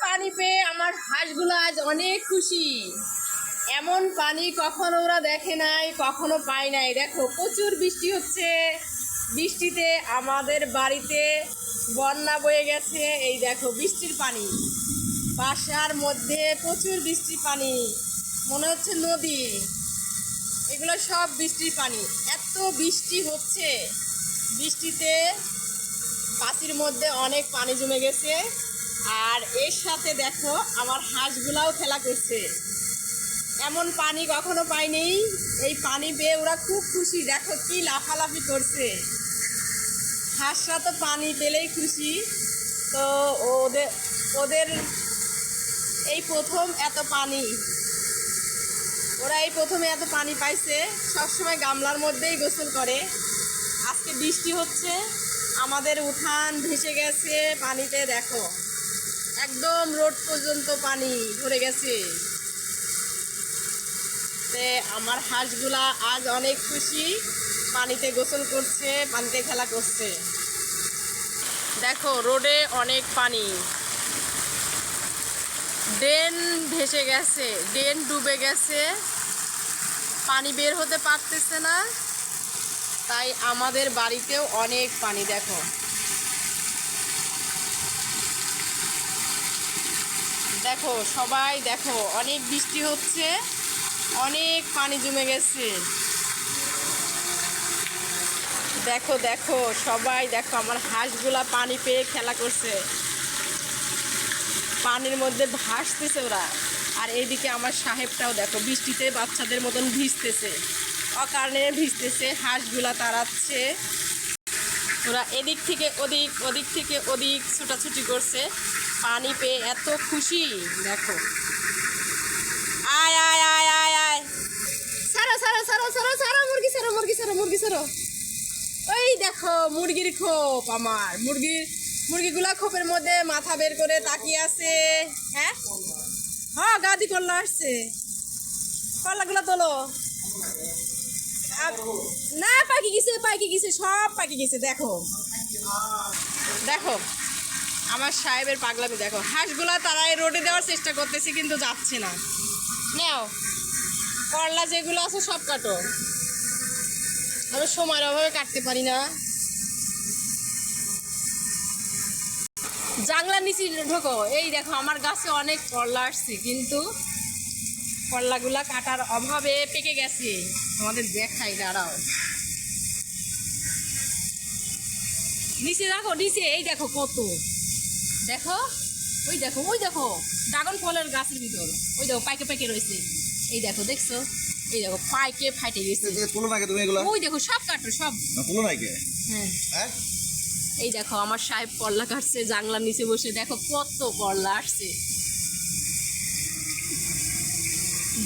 পানি পেয়ে আমার হাঁসগুলো আজ অনেক খুশি। এমন পানি কখনো ওরা দেখে নাই, কখনো পায় নাই। দেখো প্রচুর বৃষ্টি হচ্ছে, বৃষ্টিতে আমাদের বাড়িতে বন্যা বয়ে গেছে। এই দেখো বৃষ্টির পানি, বাসার মধ্যে প্রচুর বৃষ্টির পানি, মনে হচ্ছে নদী। এগুলো সব বৃষ্টির পানি। এত বৃষ্টি হচ্ছে, বৃষ্টিতে পাঁচির মধ্যে অনেক পানি জমে গেছে। আর এর সাথে দেখো আমার হাঁসগুলাও খেলা করছে। এমন পানি কখনো পাইনি। এই পানি পেয়ে ওরা খুব খুশি। দেখো কি লাফালাফি করছে। হাঁসরা তো পানি পেলেই খুশি। তো ওদের ওদের এই প্রথম এত পানি, ওরা এই প্রথমে এত পানি পাইছে। সবসময় গামলার মধ্যেই গোসল করে। আজকে বৃষ্টি হচ্ছে, আমাদের উঠান ভেসে গেছে পানিতে। দেখো একদম রোড পর্যন্ত পানি ভরে গেছে। তে আমার হাঁসগুলা আজ অনেক খুশি, পানিতে গোসল করছে, পানিতে খেলা করছে। দেখো রোডে অনেক পানি, ড্রেন ভেসে গেছে, ড্রেন ডুবে গেছে, পানি বের হতে পারতেছে না। তাই আমাদের বাড়িতেও অনেক পানি। দেখো দেখো সবাই দেখো, অনেক বৃষ্টি হচ্ছে, অনেক পানি জমে গেছে। দেখো দেখো সবাই দেখো, আমার হাঁসগুলা পানি পেয়ে খেলা করছে, পানির মধ্যে ভাসতেছে ওরা। আর এইদিকে আমার সাহেবটাও দেখো বৃষ্টিতে বাচ্চাদের মতন ভিজতেছে, অকারণে ভিজতেছে। হাঁসগুলা তাড়াচ্ছে, ওরা এদিক থেকে ওদিক, ওদিক থেকে ওদিক ছুটাছুটি করছে, পানি পেয়ে এত খুশি। দেখো আয় আয় আয় আয় আয়, সারো সারো সারো সারো সারো, মুরগি সারো, মুরগি সারো, মুরগি সারো। ওই দেখো মুরগির খোপ, আমার মুরগিগুলা খোপের মধ্যে মাথা বের করে তাকিয়ে আছে। হ্যাঁ হ্যাঁ, গাদি করলা আসছে, কলাগুলা তোলো। না পাকি গেছে, পাকি গেছে, সব পাকি গেছে। দেখো দেখো আমার সাহেবের পাগলামি দেখো। হাঁসগুলা তারা রোডে দেওয়ার চেষ্টা করতেছে কিন্তু যাচ্ছে না। নেও করলা যেগুলো আছে সব কাটো, আমি সময়ের অভাবে কাটতে পারি না। জাংলার নিচে ঢোকো। এই দেখো আমার গাছে অনেক করলা আসছে, কিন্তু করলাগুলা কাটার অভাবে পেকে গেছে। তোমাদের দেখাই, দাঁড়াও। নিচে দেখো, নিচে এই দেখো কত, দেখো ওই দেখো, ওই দেখো ড্রাগন ফলের গাছের ভিতর, ওই দেখো পাইকে পাইকে রয়েছে। এই দেখো, দেখছো? এই দেখো পাইকে ফাইটে গেছে। ওই দেখো সব কাটো, সব। হ্যাঁ এই দেখো আমার সাহেব করলা কাটছে জাংলার নিচে বসে। দেখো কত করলা আসছে,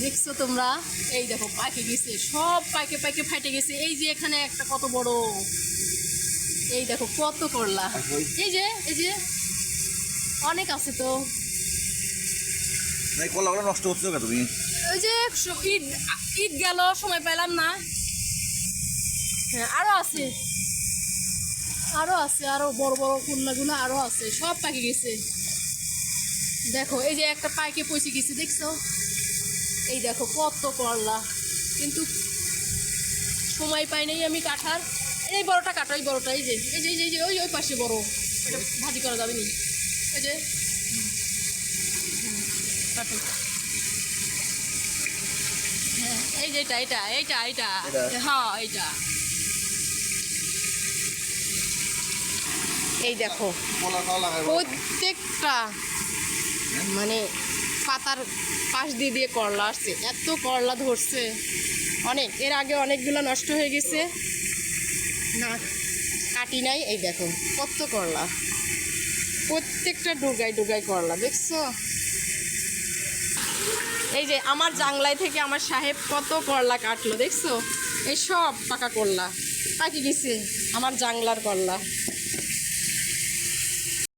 দেখছো তোমরা? এই দেখো পাইকে গেছে, সব পাইকে পাইকে ফাইটে গেছে। এই যে এখানে একটা কত বড়, এই দেখো কত করলা। এই যে এই যে অনেক আছে তো। কলাগুলো নষ্ট হচ্ছে তুমি? ওই যে ঈদ ঈদ গেল, সময় পেলাম না। হ্যাঁ আরো আছে, আরো আছে, আরো বড় বড় কলাগুলো আরো আছে, সব পাকে গেছে। দেখো এই যে একটা পাইকে পচে গেছে, দেখছো? এই দেখো কত করলা, কিন্তু সময় পাই নাই আমি কাটার। এই বড়টা কাটো, এই বড়টা, এই যে এই যে এই যে ওই ওই পাশে বড়, এটা ভাজি করা যাবে নি। এই যে কাটো। হ্যাঁ এই যে এটা এটা এইটা এইটা, হ্যাঁ এইটা। এই দেখো প্রত্যেকটা মানে পাতার পাশ দিয়ে দিয়ে করলা আসছে, এত করলা ধরছে অনেক। এর আগে অনেকগুলো নষ্ট হয়ে গেছে, না কাটি নাই। এই দেখো কত করলা, প্রত্যেকটা ডুগাই ডুগাই করলা, দেখছো? এই যে আমার জাংলায় থেকে আমার সাহেব কত করলা কাটলো, দেখছো? এই সব পাকা করলা পাকি গেছে, আমার জাংলার করলা।